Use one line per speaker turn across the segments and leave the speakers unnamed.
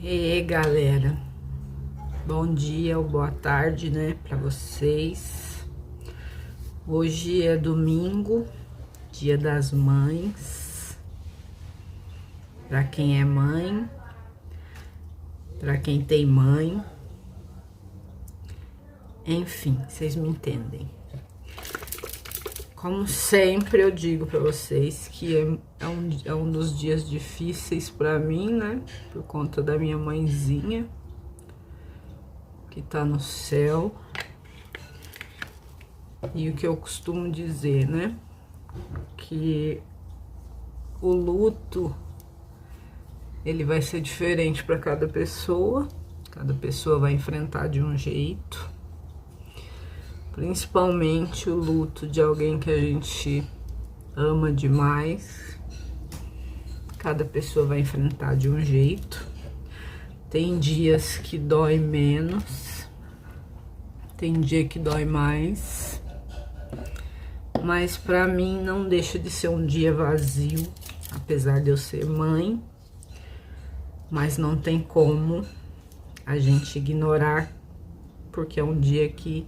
E galera, bom dia ou boa tarde, né, para vocês. Hoje é domingo, Dia das Mães. Para quem é mãe, para quem tem mãe, enfim, vocês me entendem. Como sempre eu digo para vocês que é um dos dias difíceis para mim, né? Por conta da minha mãezinha, que tá no céu. E o que eu costumo dizer, né? Que o luto, ele vai ser diferente para cada pessoa vai enfrentar de um jeito. Principalmente o luto de alguém que a gente ama demais. Cada pessoa vai enfrentar de um jeito. Tem dias que dói menos, tem dia que dói mais. Mas pra mim não deixa de ser um dia vazio, apesar de eu ser mãe. Mas não tem como a gente ignorar, porque é um dia que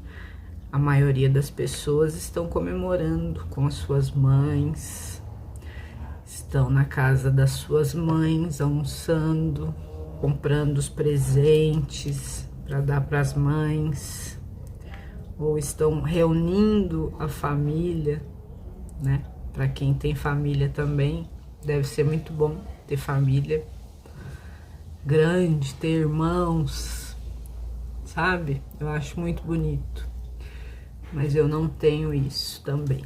a maioria das pessoas estão comemorando com as suas mães, estão na casa das suas mães, almoçando, comprando os presentes para dar para as mães, ou estão reunindo a família, né? Para quem tem família também, deve ser muito bom ter família grande, ter irmãos, sabe? Eu acho muito bonito. Mas eu não tenho isso também.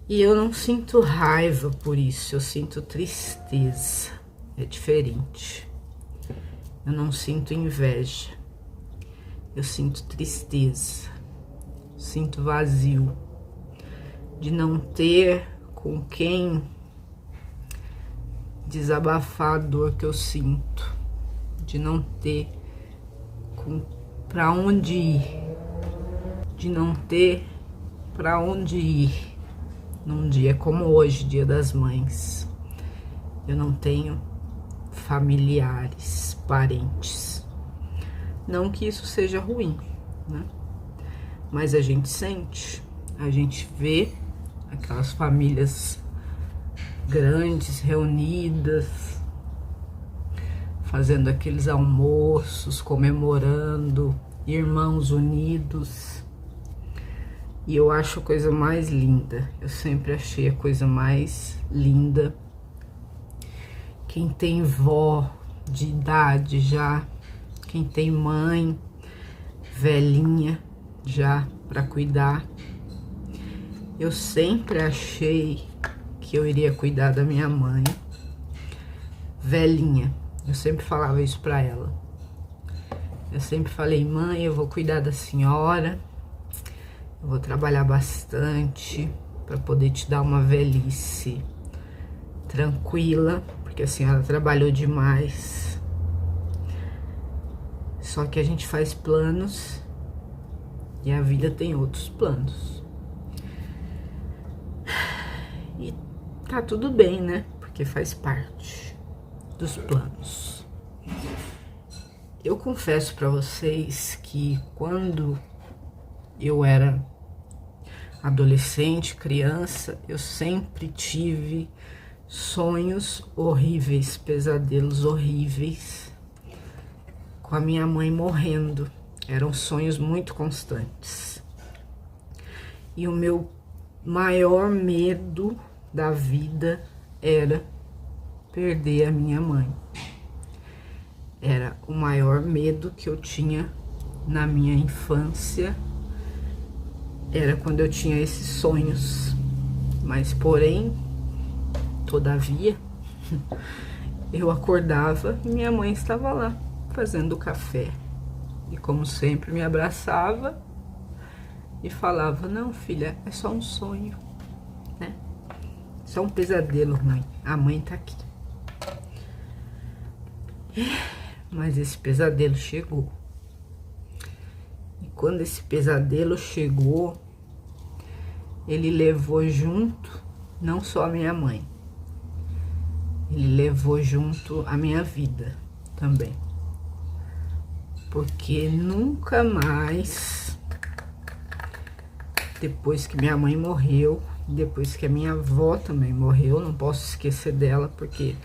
E eu não sinto raiva por isso, eu sinto tristeza. É diferente. Eu não sinto inveja. Eu sinto tristeza. Sinto vazio de não ter com quem desabafar a dor que eu sinto, de não ter pra onde ir, de não ter pra onde ir num dia como hoje, Dia das Mães. Eu não tenho familiares, parentes. Não que isso seja ruim, né? Mas a gente sente, a gente vê aquelas famílias grandes, reunidas, fazendo aqueles almoços, comemorando, irmãos unidos. E eu acho a coisa mais linda, eu sempre achei a coisa mais linda. Quem tem vó de idade já, quem tem mãe velhinha já para cuidar. Eu sempre achei que eu iria cuidar da minha mãe velhinha. Eu sempre falava isso para ela. Eu sempre falei: mãe, eu vou cuidar da senhora. Eu vou trabalhar bastante para poder te dar uma velhice tranquila, porque a senhora trabalhou demais. Só que a gente faz planos e a vida tem outros planos. E tá tudo bem, né? Porque faz parte dos planos. Eu confesso para vocês que quando eu era adolescente, criança, eu sempre tive sonhos horríveis, pesadelos horríveis com a minha mãe morrendo. Eram sonhos muito constantes. E o meu maior medo da vida era perder a minha mãe. Era o maior medo que eu tinha na minha infância. Era quando eu tinha esses sonhos. Mas, porém, todavia, eu acordava e minha mãe estava lá, fazendo café. E, como sempre, me abraçava e falava: não, filha, é só um sonho, né? Só um pesadelo, mãe. A mãe tá aqui. Mas esse pesadelo chegou. E quando esse pesadelo chegou, ele levou junto não só a minha mãe, ele levou junto a minha vida também. Porque nunca mais, depois que minha mãe morreu, depois que a minha avó também morreu, não posso esquecer dela, porque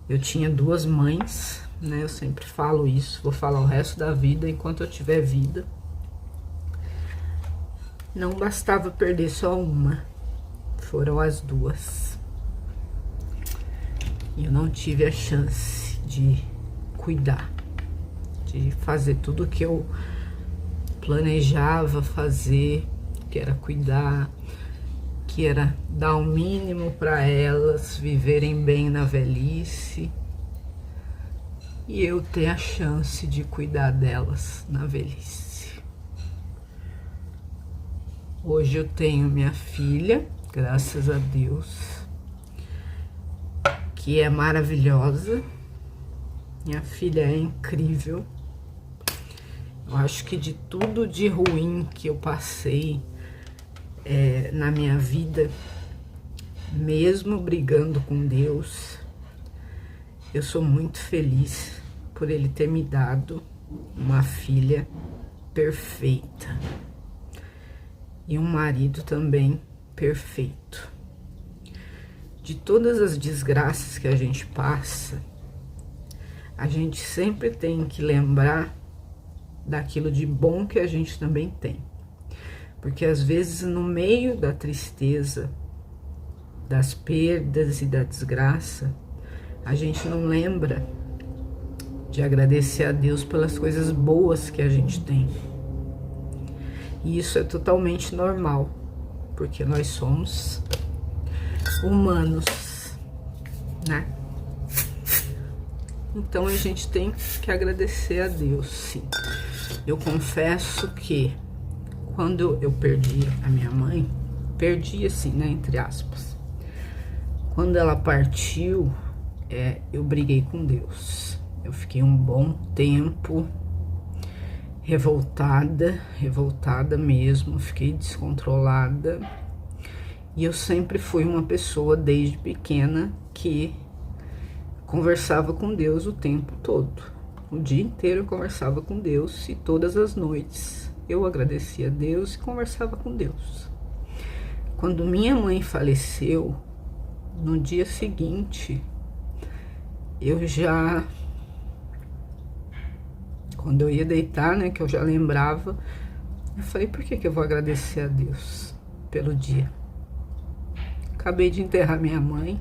eu tinha 2 mães, né? Eu sempre falo isso, vou falar o resto da vida, enquanto eu tiver vida. Não bastava perder só uma, foram as 2. E eu não tive a chance de cuidar, de fazer tudo o que eu planejava fazer, que era cuidar, que era dar o mínimo para elas viverem bem na velhice e eu ter a chance de cuidar delas na velhice. Hoje eu tenho minha filha, graças a Deus, que é maravilhosa. Minha filha é incrível. Eu acho que de tudo de ruim que eu passei na minha vida, mesmo brigando com Deus, eu sou muito feliz por Ele ter me dado uma filha perfeita e um marido também perfeito. De todas as desgraças que a gente passa, a gente sempre tem que lembrar daquilo de bom que a gente também tem. Porque às vezes no meio da tristeza, das perdas e da desgraça, a gente não lembra de agradecer a Deus pelas coisas boas que a gente tem. E isso é totalmente normal, porque nós somos humanos, né? Então a gente tem que agradecer a Deus, sim. Eu confesso que quando eu perdi a minha mãe, perdi assim, né, entre aspas. Quando ela partiu, eu briguei com Deus. Eu fiquei um bom tempo revoltada mesmo, fiquei descontrolada. E eu sempre fui uma pessoa, desde pequena, que conversava com Deus o tempo todo. O dia inteiro eu conversava com Deus e todas as noites eu agradecia a Deus e conversava com Deus. Quando minha mãe faleceu, no dia seguinte, quando eu ia deitar, né, que eu já lembrava, eu falei, por que eu vou agradecer a Deus pelo dia? Acabei de enterrar minha mãe,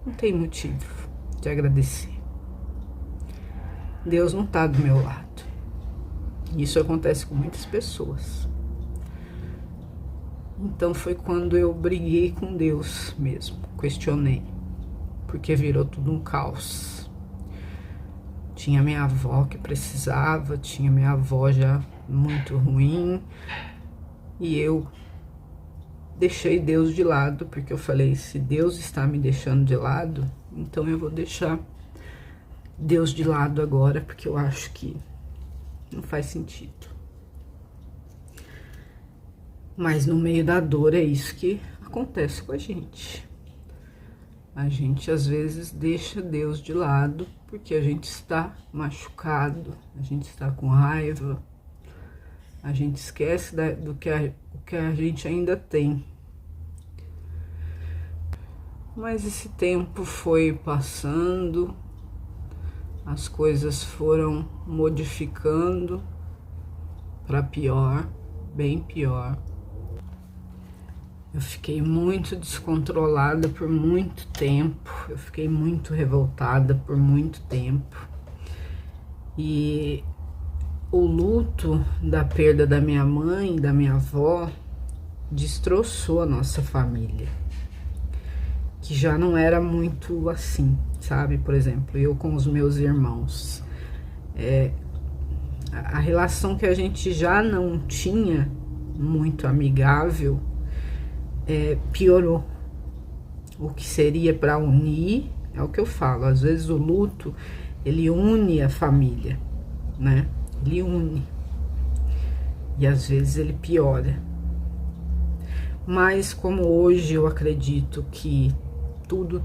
não tem motivo de agradecer. Deus não tá do meu lado. Isso acontece com muitas pessoas. Então foi quando eu briguei com Deus mesmo, questionei, porque virou tudo um caos. Tinha minha avó que precisava, tinha minha avó já muito ruim, e eu deixei Deus de lado, porque eu falei, se Deus está me deixando de lado, então eu vou deixar Deus de lado agora, porque eu acho que não faz sentido. Mas no meio da dor é isso que acontece com a gente. A gente às vezes deixa Deus de lado porque a gente está machucado, a gente está com raiva, a gente esquece do que a gente ainda tem. Mas esse tempo foi passando, as coisas foram modificando para pior, bem pior. Eu fiquei muito descontrolada por muito tempo, eu fiquei muito revoltada por muito tempo. E o luto da perda da minha mãe, da minha avó, destroçou a nossa família, que já não era muito assim, sabe? Por exemplo, eu com os meus irmãos, a relação que a gente já não tinha muito amigável, piorou. O que seria para unir, é o que eu falo, às vezes o luto, ele une a família, né? Ele une. E às vezes ele piora. Mas como hoje eu acredito que tudo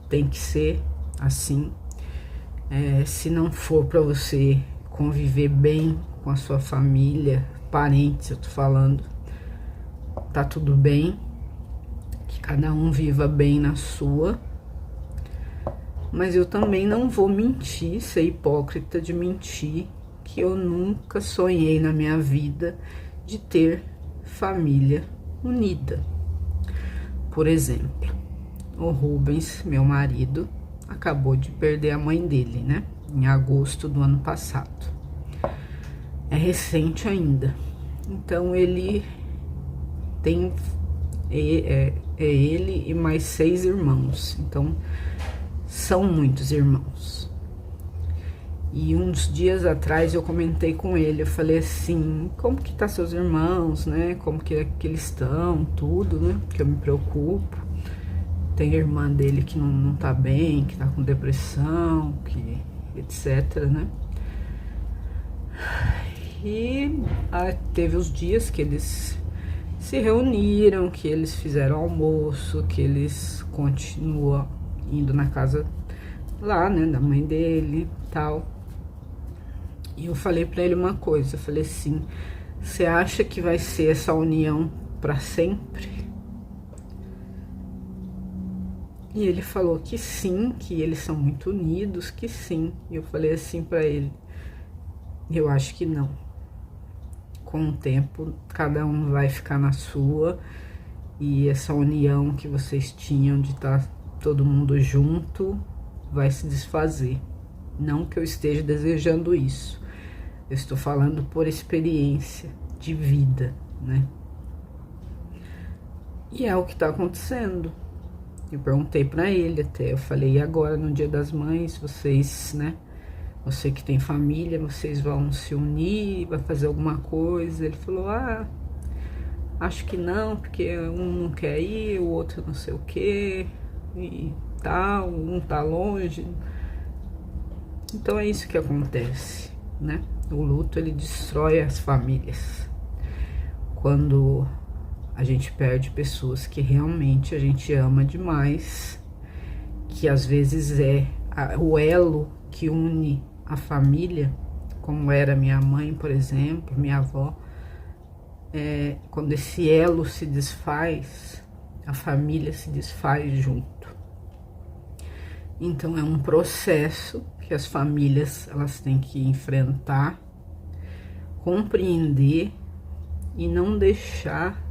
tem que ser assim. Se não for para você conviver bem com a sua família, parentes, eu tô falando, tá tudo bem, que cada um viva bem na sua. Mas eu também não vou mentir, ser hipócrita de mentir, que eu nunca sonhei na minha vida de ter família unida. Por exemplo, o Rubens, meu marido, acabou de perder a mãe dele, né? Em agosto do ano passado. É recente ainda. Então ele tem ele e mais 6 irmãos. Então são muitos irmãos. E uns dias atrás eu comentei com ele, eu falei assim, como que tá seus irmãos, né? Como que eles estão, tudo, né? Que eu me preocupo. Tem a irmã dele que não tá bem, que tá com depressão, que etc, né? E teve os dias que eles se reuniram, que eles fizeram almoço, que eles continuam indo na casa lá, né, da mãe dele e tal. E eu falei pra ele uma coisa, eu falei assim, você acha que vai ser essa união pra sempre? E ele falou que sim, que eles são muito unidos, que sim. E eu falei assim pra ele, eu acho que não. Com o tempo, cada um vai ficar na sua, e essa união que vocês tinham de estar todo mundo junto vai se desfazer. Não que eu esteja desejando isso, eu estou falando por experiência de vida, né? E é o que tá acontecendo. Eu perguntei pra ele até, eu falei, e agora no Dia das Mães, vocês, né? Você que tem família, vocês vão se unir, vai fazer alguma coisa? Ele falou, acho que não, porque um não quer ir, o outro não sei o quê, e tal, um tá longe. Então é isso que acontece, né? O luto, ele destrói as famílias. Quando a gente perde pessoas que realmente a gente ama demais, que às vezes é o elo que une a família, como era minha mãe, por exemplo, minha avó. Quando esse elo se desfaz, a família se desfaz junto. Então é um processo que as famílias elas têm que enfrentar, compreender e não deixar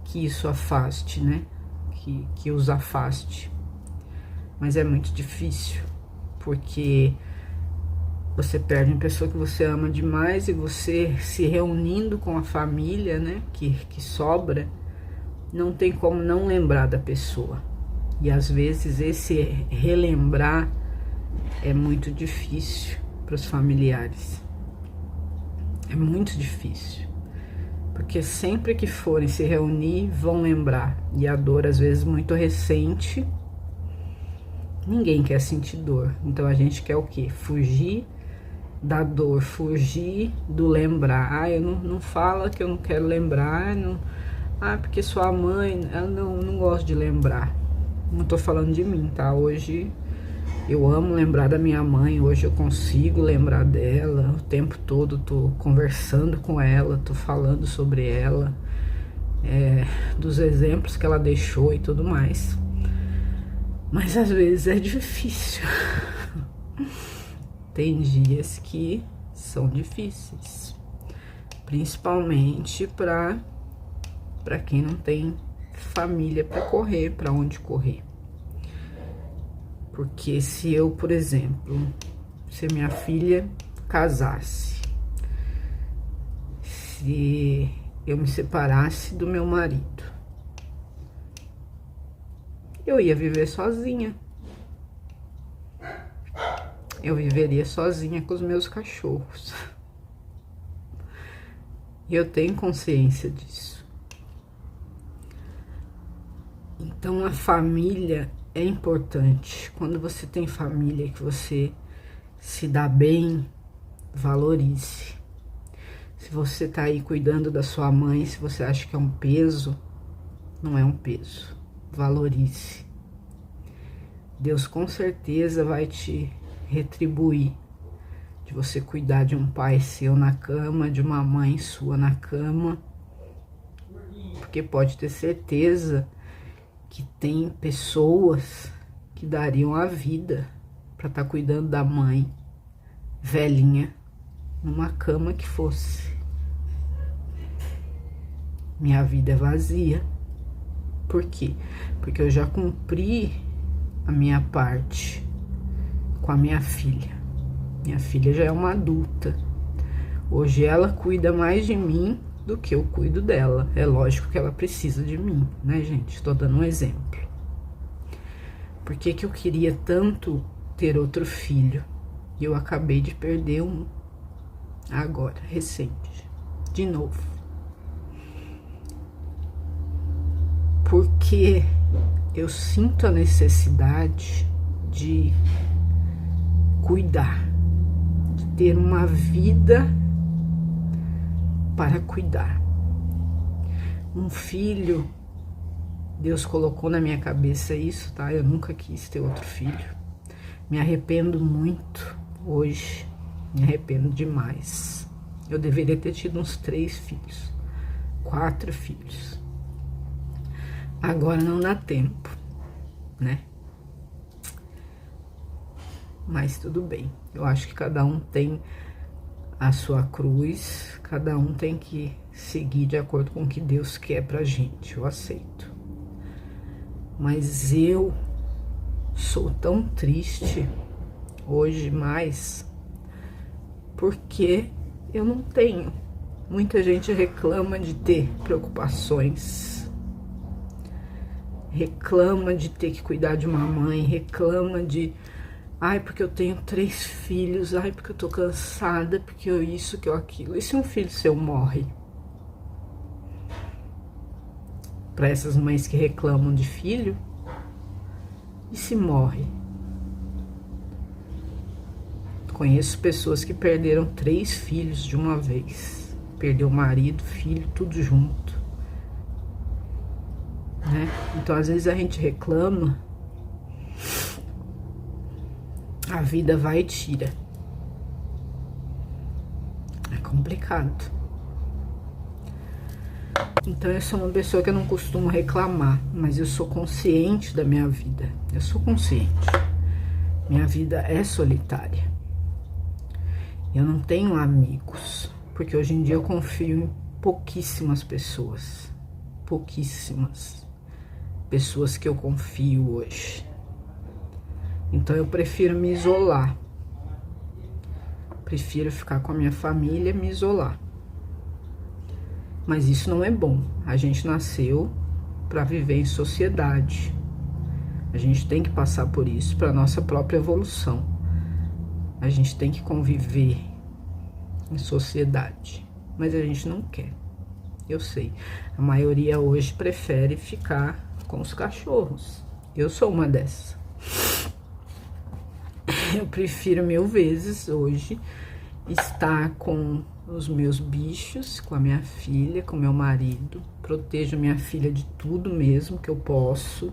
que isso afaste, né? Que os afaste. Mas é muito difícil, porque você perde uma pessoa que você ama demais e você se reunindo com a família, né? Que sobra, não tem como não lembrar da pessoa. E às vezes esse relembrar é muito difícil para os familiares. É muito difícil. Porque sempre que forem se reunir, vão lembrar. E a dor, às vezes, muito recente. Ninguém quer sentir dor. Então a gente quer o quê? Fugir da dor, fugir do lembrar. Eu não fala que eu não quero lembrar. Não, porque sua mãe, eu não gosto de lembrar. Não tô falando de mim, tá? Hoje eu amo lembrar da minha mãe, hoje eu consigo lembrar dela, o tempo todo tô conversando com ela, tô falando sobre ela, dos exemplos que ela deixou e tudo mais. Mas às vezes é difícil. Tem dias que são difíceis, principalmente para quem não tem família para correr, para onde correr. Porque se eu, por exemplo, se minha filha casasse, se eu me separasse do meu marido, eu ia viver sozinha. Eu viveria sozinha com os meus cachorros. E eu tenho consciência disso. Então a família é importante. Quando você tem família, que você se dá bem, valorize. Se você tá aí cuidando da sua mãe, se você acha que é um peso, não é um peso. Valorize. Deus com certeza vai te retribuir de você cuidar de um pai seu na cama, de uma mãe sua na cama, porque pode ter certeza que tem pessoas que dariam a vida para estar cuidando da mãe velhinha numa cama que fosse. Minha vida é vazia. Por quê? Porque eu já cumpri a minha parte com a minha filha. Minha filha já é uma adulta. Hoje ela cuida mais de mim do que eu cuido dela. É lógico que ela precisa de mim, né, gente? Estou dando um exemplo. Por que que eu queria tanto ter outro filho? E eu acabei de perder um agora, recente, de novo. Porque eu sinto a necessidade de cuidar, de ter uma vida para cuidar. Um filho, Deus colocou na minha cabeça isso, tá? Eu nunca quis ter outro filho. Me arrependo muito hoje, me arrependo demais. Eu deveria ter tido uns 3 filhos, 4 filhos. Agora não dá tempo, né? Mas tudo bem. Eu acho que cada um tem a sua cruz, cada um tem que seguir de acordo com o que Deus quer pra gente. Eu aceito. Mas eu sou tão triste hoje mais porque eu não tenho. Muita gente reclama de ter preocupações, reclama de ter que cuidar de uma mãe, reclama de, ai, porque eu tenho 3 filhos, ai, porque eu tô cansada, porque eu isso, que eu aquilo. E se um filho seu morre? Para essas mães que reclamam de filho, e se morre? Conheço pessoas que perderam 3 filhos de uma vez. Perdeu marido, filho, tudo junto. Né? Então, às vezes a gente reclama, a vida vai e tira. É complicado. Então, eu sou uma pessoa que eu não costumo reclamar, mas eu sou consciente da minha vida. Eu sou consciente. Minha vida é solitária. Eu não tenho amigos, porque hoje em dia eu confio em pouquíssimas pessoas. Pouquíssimas pessoas que eu confio hoje. Então eu prefiro me isolar. Prefiro ficar com a minha família e me isolar. Mas isso não é bom. A gente nasceu para viver em sociedade. A gente tem que passar por isso para nossa própria evolução. A gente tem que conviver em sociedade. Mas a gente não quer. Eu sei. A maioria hoje prefere ficar com os cachorros. Eu sou uma dessas. Eu prefiro 1000 vezes hoje estar com os meus bichos, com a minha filha, com meu marido. Protejo minha filha de tudo mesmo que eu posso.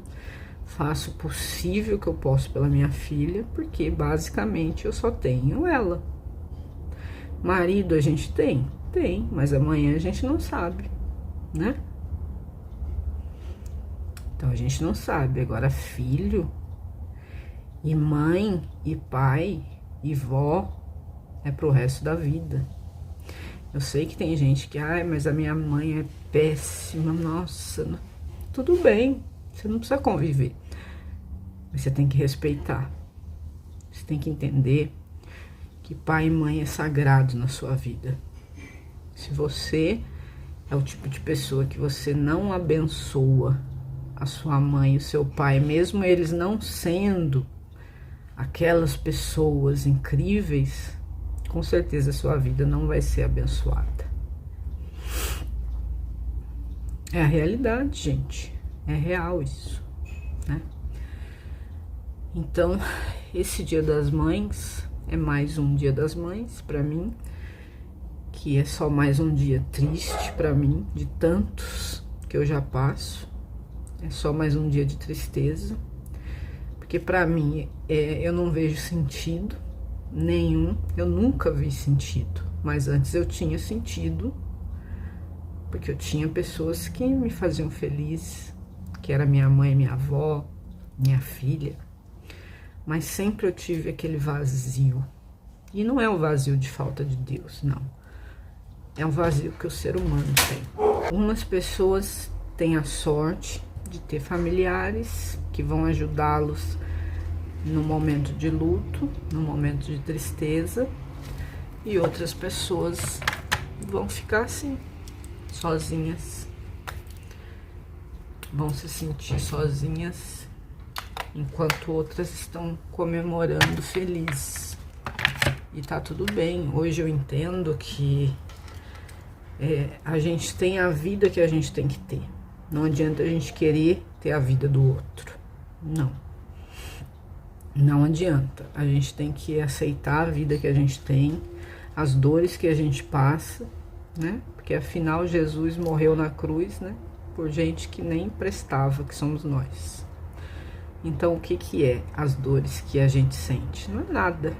Faço o possível que eu posso pela minha filha, porque basicamente eu só tenho ela. Marido a gente tem, mas amanhã a gente não sabe, né? Então a gente não sabe. Agora filho e mãe e pai e vó é pro resto da vida. Eu sei que tem gente que, ai, mas a minha mãe é péssima, nossa, tudo bem, você não precisa conviver, mas você tem que respeitar, você tem que entender que pai e mãe é sagrado na sua vida. Se você é o tipo de pessoa que você não abençoa a sua mãe e o seu pai, mesmo eles não sendo aquelas pessoas incríveis, com certeza a sua vida não vai ser abençoada. É a realidade, gente. É real isso, né? Então, esse Dia das Mães é mais um Dia das Mães pra mim, que é só mais um dia triste pra mim, de tantos que eu já passo. É só mais um dia de tristeza, porque para mim eu não vejo sentido nenhum, eu nunca vi sentido, mas antes eu tinha sentido, porque eu tinha pessoas que me faziam feliz, que era minha mãe, minha avó, minha filha, mas sempre eu tive aquele vazio, e não é um vazio de falta de Deus, não, é um vazio que o ser humano tem. Algumas pessoas têm a sorte de ter familiares que vão ajudá-los no momento de luto, no momento de tristeza, e outras pessoas vão ficar assim, sozinhas, vão se sentir sozinhas, enquanto outras estão comemorando felizes. E tá tudo bem. Hoje eu entendo que a gente tem a vida que a gente tem que ter. Não adianta a gente querer ter a vida do outro. Não adianta. A gente tem que aceitar a vida que a gente tem, as dores que a gente passa, né? Porque afinal Jesus morreu na cruz, né? Por gente que nem prestava, que somos nós. Então o que é as dores que a gente sente? Não é nada,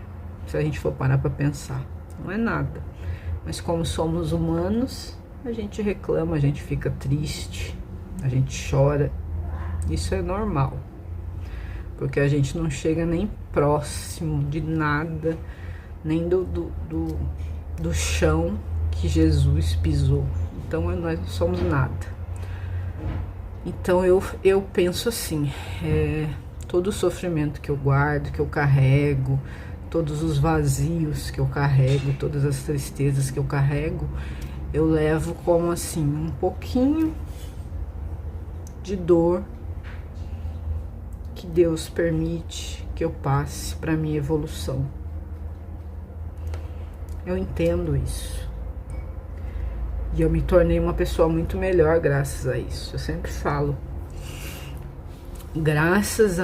se a gente for parar para pensar. Não é nada. Mas como somos humanos, a gente reclama, a gente fica triste, a gente chora. Isso é normal. Porque a gente não chega nem próximo de nada, nem do chão que Jesus pisou. Então nós não somos nada. Então eu penso assim, todo o sofrimento que eu guardo, que eu carrego, todos os vazios que eu carrego, todas as tristezas que eu carrego, eu levo como assim, um pouquinho de dor que Deus permite que eu passe para minha evolução. Eu entendo isso. E eu me tornei uma pessoa muito melhor graças a isso. Eu sempre falo. Graças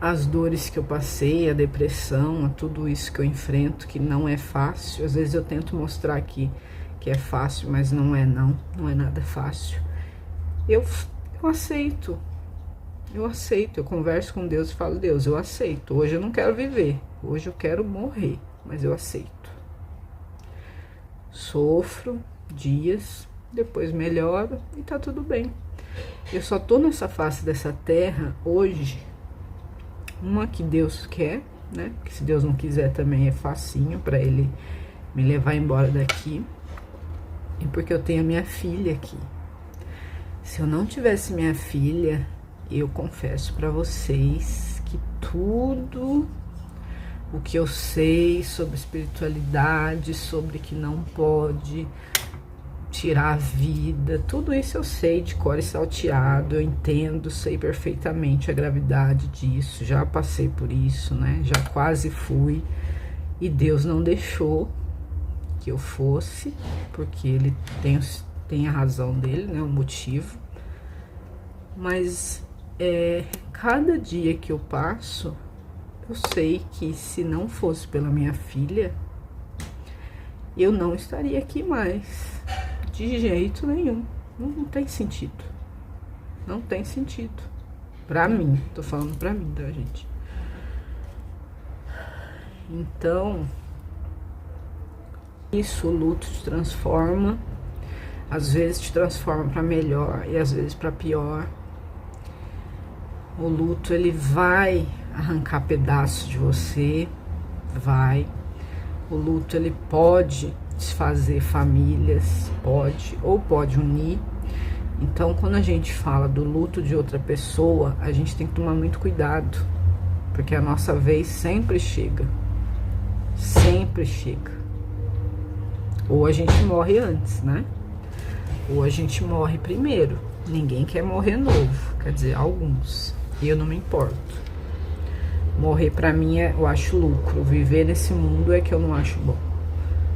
às dores que eu passei, a depressão, a tudo isso que eu enfrento, que não é fácil. Às vezes eu tento mostrar que é fácil, mas não é nada fácil. Eu aceito. Eu aceito, eu converso com Deus e falo, Deus, eu aceito. Hoje eu não quero viver, hoje eu quero morrer, mas eu aceito. Sofro dias, depois melhoro e tá tudo bem. Eu só tô nessa face dessa terra hoje, uma que Deus quer, né? Porque se Deus não quiser também é facinho pra Ele me levar embora daqui. E porque eu tenho a minha filha aqui. Se eu não tivesse minha filha, eu confesso pra vocês que tudo o que eu sei sobre espiritualidade, sobre que não pode tirar a vida, tudo isso eu sei de cor e salteado, eu entendo, sei perfeitamente a gravidade disso, já passei por isso, né? Já quase fui, e Deus não deixou que eu fosse, porque Ele tem a razão dele, né? O motivo. Mas cada dia que eu passo, eu sei que se não fosse pela minha filha, eu não estaria aqui mais. De jeito nenhum. Não tem sentido. Não tem sentido. Pra mim. Tô falando pra mim, tá, gente? Então, isso, o luto te transforma. Às vezes te transforma pra melhor e às vezes pra pior. O luto, ele vai arrancar pedaços de você. Vai. O luto, ele pode desfazer famílias, pode unir. Então, quando a gente fala do luto de outra pessoa, a gente tem que tomar muito cuidado, porque a nossa vez sempre chega, ou a gente morre antes, né? Ou a gente morre primeiro. Ninguém quer morrer novo, quer dizer, alguns, e eu não me importo. Morrer pra mim eu acho lucro, viver nesse mundo é que eu não acho bom.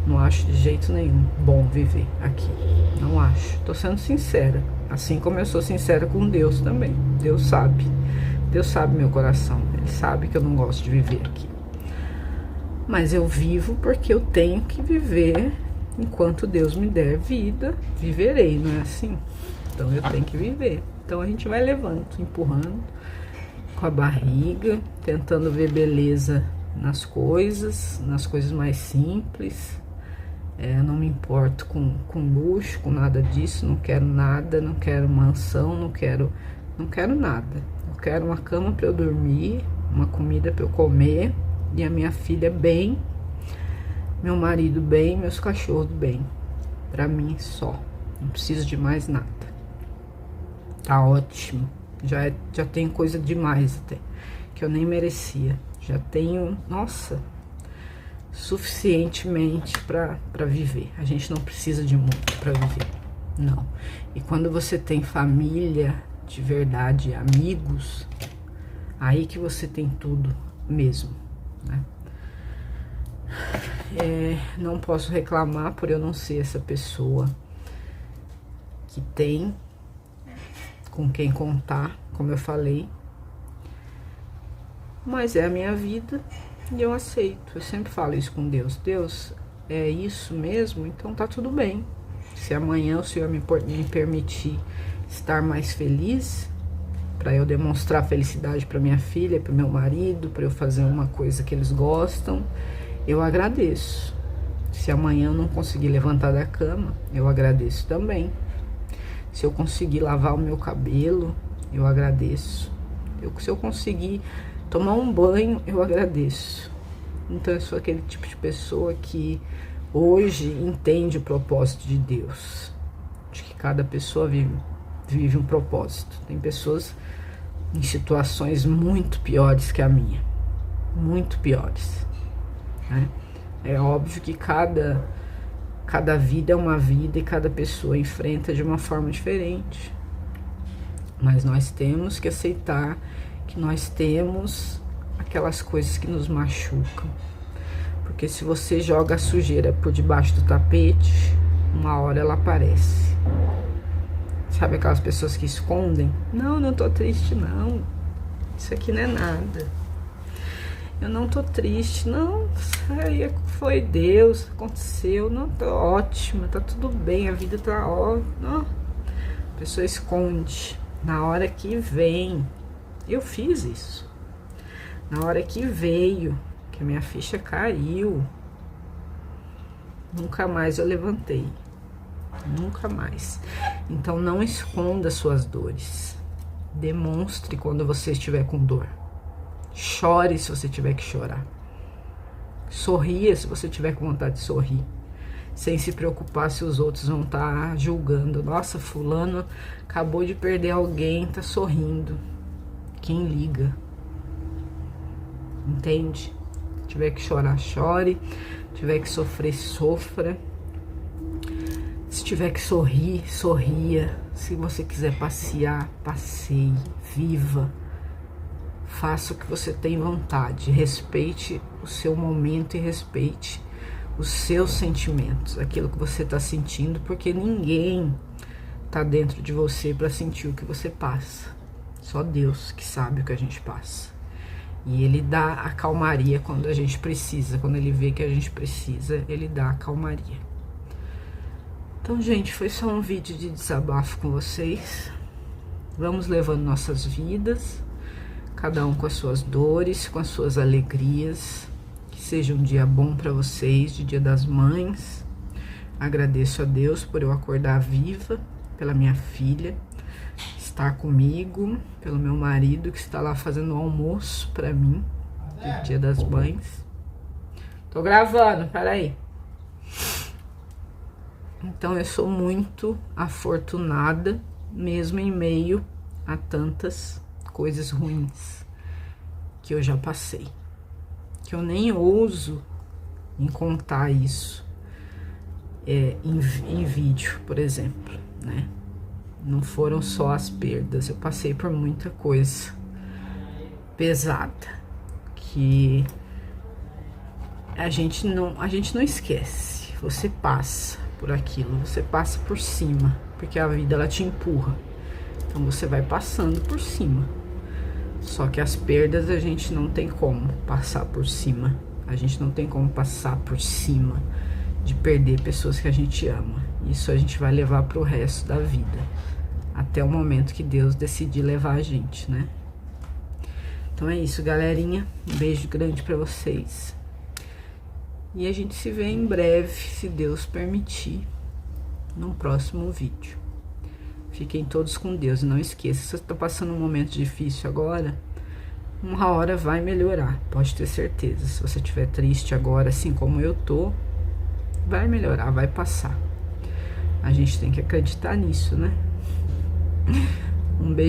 Não acho de jeito nenhum bom viver aqui. Não acho. Tô sendo sincera. Assim como eu sou sincera com Deus também. Deus sabe. Deus sabe meu coração. Ele sabe que eu não gosto de viver aqui. Mas eu vivo porque eu tenho que viver. Enquanto Deus me der vida, viverei, não é assim? Então eu tenho que viver. Então a gente vai levando, empurrando. com a barriga, tentando ver beleza nas coisas mais simples. Não me importo com luxo, com nada disso, não quero nada, não quero mansão, não quero nada. Eu quero uma cama para eu dormir, uma comida para eu comer e a minha filha bem, meu marido bem, meus cachorros bem. Para mim só, não preciso de mais nada. Tá ótimo. Já tenho coisa demais até, que eu nem merecia. Já tenho, nossa, suficientemente para viver. A gente não precisa de muito para viver, não. E quando você tem família de verdade, amigos, aí que você tem tudo mesmo, né? Não posso reclamar por eu não ser essa pessoa que tem com quem contar, como eu falei, mas é a minha vida e eu aceito. Eu sempre falo isso com Deus: Deus, é isso mesmo, então tá tudo bem. Se amanhã o Senhor me permitir estar mais feliz, para eu demonstrar felicidade para minha filha, para meu marido, para eu fazer uma coisa que eles gostam, eu agradeço. Se amanhã eu não conseguir levantar da cama, eu agradeço também. Se eu conseguir lavar o meu cabelo, eu agradeço. Se eu conseguir tomar um banho, eu agradeço. Então eu sou aquele tipo de pessoa que hoje entende o propósito de Deus. Acho que cada pessoa vive um propósito. Tem pessoas em situações muito piores que a minha. Muito piores, né? É óbvio que cada vida é uma vida e cada pessoa enfrenta de uma forma diferente. Mas nós temos que aceitar que nós temos aquelas coisas que nos machucam. Porque se você joga a sujeira por debaixo do tapete, uma hora ela aparece. Sabe aquelas pessoas que escondem? Não tô triste não. Isso aqui não é nada. Eu não tô triste, não. Aí foi Deus, aconteceu. Não, tô ótima, tá tudo bem, a vida tá ótima. A pessoa esconde. Na hora que vem, eu fiz isso. Na hora que veio, que a minha ficha caiu, nunca mais eu levantei. Nunca mais. Então não esconda suas dores. Demonstre quando você estiver com dor. Chore se você tiver que chorar. Sorria se você tiver com vontade de sorrir. Sem se preocupar se os outros vão estar julgando. Nossa, fulano acabou de perder alguém, tá sorrindo. Quem liga? Entende? Se tiver que chorar, chore. Se tiver que sofrer, sofra. Se tiver que sorrir, sorria. Se você quiser passear, passeie. Viva. Faça o que você tem vontade. Respeite o seu momento e respeite os seus sentimentos, aquilo que você está sentindo, porque ninguém está dentro de você para sentir o que você passa. Só Deus que sabe o que a gente passa. E Ele dá a calmaria quando a gente precisa. Quando Ele vê que a gente precisa, Ele dá a calmaria. Então, gente, foi só um vídeo de desabafo com vocês. Vamos levando nossas vidas, cada um com as suas dores, com as suas alegrias. Que seja um dia bom para vocês, de Dia das Mães. Agradeço a Deus por eu acordar viva, pela minha filha estar comigo, pelo meu marido que está lá fazendo o almoço para mim, de Dia das Mães. Tô gravando, peraí. Então eu sou muito afortunada, mesmo em meio a tantas coisas ruins que eu já passei, que eu nem ouso em contar isso em vídeo, por exemplo, né? Não foram só as perdas, eu passei por muita coisa pesada que a gente não esquece. Você passa por aquilo, você passa por cima, porque a vida ela te empurra. Então você vai passando por cima. Só que as perdas a gente não tem como passar por cima. A gente não tem como passar por cima de perder pessoas que a gente ama. Isso a gente vai levar pro resto da vida, até o momento que Deus decidir levar a gente, né? Então é isso, galerinha. Um beijo grande pra vocês. E a gente se vê em breve, se Deus permitir, num próximo vídeo. Fiquem todos com Deus. Não esqueça, se você está passando um momento difícil agora, uma hora vai melhorar, pode ter certeza. Se você estiver triste agora, assim como eu tô, vai melhorar, vai passar. A gente tem que acreditar nisso, né? Um beijo.